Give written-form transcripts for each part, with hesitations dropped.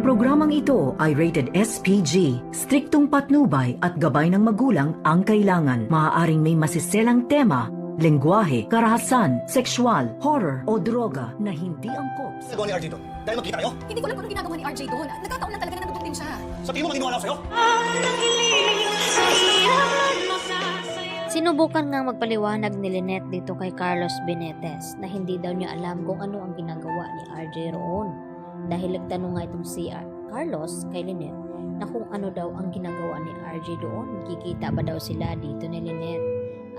programang ito ay rated SPG. Striktong patnubay at gabay ng magulang ang kailangan. Maaaring may masiselang tema, lengguwahe, karahasan, sexual, horror o droga na hindi angkop sa... Nagawa ni RJ doon? Dahil magkita kayo? Hindi ko alam kung anong ginagawa ni RJ doon. Nagkataon lang talaga na nandun din siya. Sa tingin mo maniniwala ako sa'yo? Sinubukan ngang magpaliwanag ni Lynette dito kay Carlos Benitez na hindi daw niya alam kung ano ang ginagawa ni RJ roon. Dahil nagtanong nga itong si Carlos kay Lynette na kung ano daw ang ginagawa ni RJ doon. Kikita ba daw sila dito ni Lynette?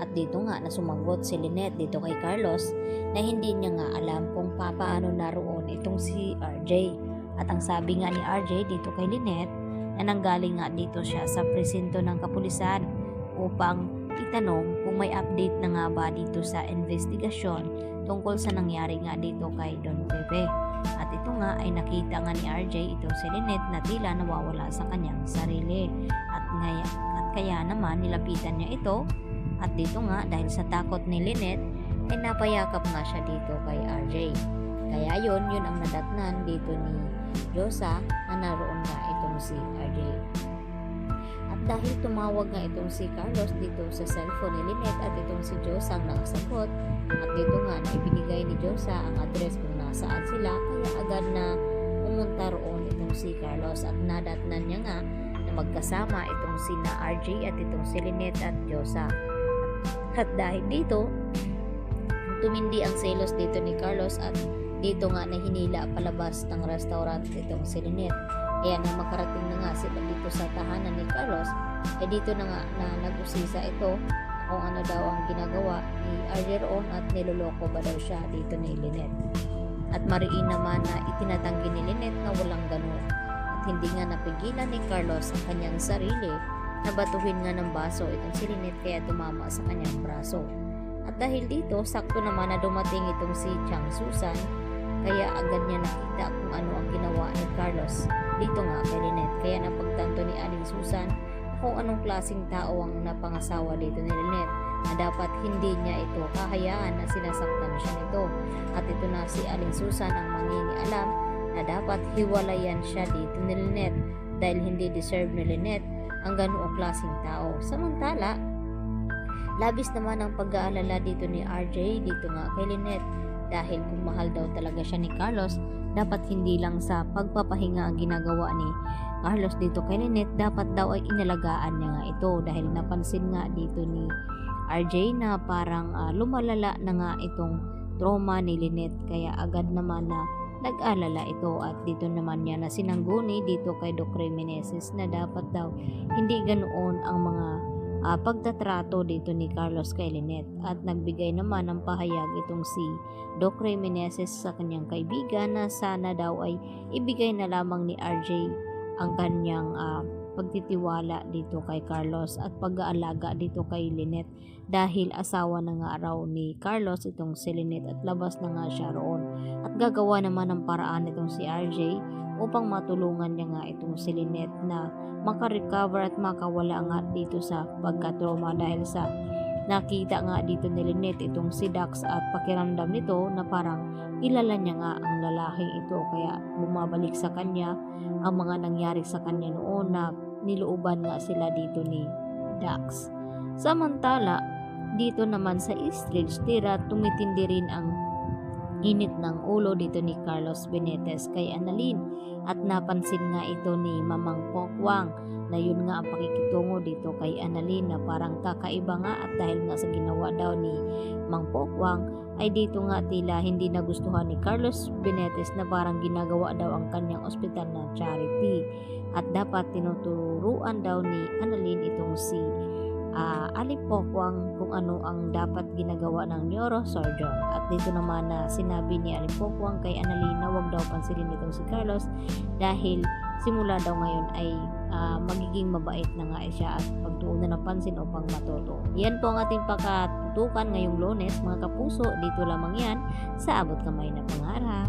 At dito nga na sumagot si Lynette dito kay Carlos na hindi niya nga alam kung paano naroon itong si RJ. At ang sabi nga ni RJ dito kay Lynette na nanggaling nga dito siya sa presinto ng kapulisan upang itanong kung may update na nga ba dito sa investigasyon tungkol sa nangyari nga dito kay Don Pepe. At ito nga ay nakita nga ni RJ itong si Lynette na tila nawawala sa kanyang sarili. At kaya naman nilapitan niya ito. At dito nga dahil sa takot ni Lynette ay napayakap nga siya dito kay RJ. Kaya yun ang nadatnan dito ni Josa na naroon nga itong si RJ. At dahil tumawag nga itong si Carlos dito sa cellphone ni Lynette at itong si Josa ang nakasagot, at dito nga na ibinigay ni Josa ang address kung nasaan sila, kaya agad na pumunta roon itong si Carlos at nadatnan niya nga na magkasama itong si na RJ at itong si Lynette at Josa. At dahil dito, tumindi ang selos dito ni Carlos at dito nga na hinila palabas ng restaurant itong si Lynette. Kaya nang makarating na nga sila dito sa tahanan ni Carlos, ay dito na nga na nag-usisa ito kung ano daw ang ginagawa ni RJ roon at niloloko ba daw siya dito ni Lynette. At mariin naman na itinatanggi ni Lynette na walang ganun. At hindi nga napigilan ni Carlos ang kanyang sarili na batuhin nga ng baso itong si Lynette kaya tumama sa kanyang braso. At dahil dito, sakto naman na dumating itong si Chang Susan, kaya agad niya nakita kung ano ang ginawa ni Carlos dito nga kay Lynette. Kaya napagtanto ni Aling Susan kung anong klaseng tao ang napangasawa dito ni Lynette na dapat hindi niya ito kahayaan na sinasaktan siya nito. At ito na si Aling Susan ang mangingialam na dapat hiwalayan siya dito ni Lynette dahil hindi deserve ni Lynette ang ganoong klaseng tao. Samantala, labis naman ang pag-aalala dito ni RJ dito nga kay Lynette dahil kung mahal daw talaga siya ni Carlos, dapat hindi lang sa pagpapahinga ang ginagawa ni Carlos dito kay Lynette, dapat daw ay inalagaan niya nga ito dahil napansin nga dito ni RJ na parang lumalala na nga itong trauma ni Lynette, kaya agad naman na nag-alala ito at dito naman niya na sinangguni dito kay Doc Remeneses na dapat daw hindi ganoon ang mga pagtatrato dito ni Carlos kay Lynette. At nagbigay naman ng pahayag itong si Doc Remeneses sa kanyang kaibigan na sana daw ay ibigay na lamang ni RJ ang kanyang pagtitiwala dito kay Carlos at pag-aalaga dito kay Lynette dahil asawa na nga raw ni Carlos itong si Lynette at labas na nga siya roon. At gagawa naman ng paraan itong si RJ upang matulungan niya nga itong si Lynette na makarecover at makawala nga dito sa pagkatrauma dahil sa nakita nga dito ni Lynette itong si Dax at pakiramdam nito na parang kilala niya nga ang lalaking ito kaya bumabalik sa kanya ang mga nangyari sa kanya noon na nilooban nga sila dito ni Dax. Samantala, dito naman sa Eastridge, tira tumitindi rin ang init ng ulo dito ni Carlos Benitez kay Annalyn at napansin nga ito ni Mamang Pokwang na yun nga ang pakikitungo dito kay Annalyn na parang kakaiba nga at dahil nga sa ginawa daw ni Mang Pokwang ay dito nga tila hindi nagustuhan ni Carlos Benitez na parang ginagawa daw ang kanyang ospital na charity at dapat tinuturuan daw ni Annalyn itong si Aling Pokwang kung ano ang dapat ginagawa ng neurosurgeon. At dito naman na sinabi ni Aling Pokwang kay Annalyn na huwag daw pansinin itong si Carlos dahil simula daw ngayon ay magiging mabait na nga siya at pagtuon na ng pansin upang matuto. Yan po ang ating pakatutukan ngayong Lunes mga kapuso. Dito lamang yan sa Abot Kamay na Pangarap.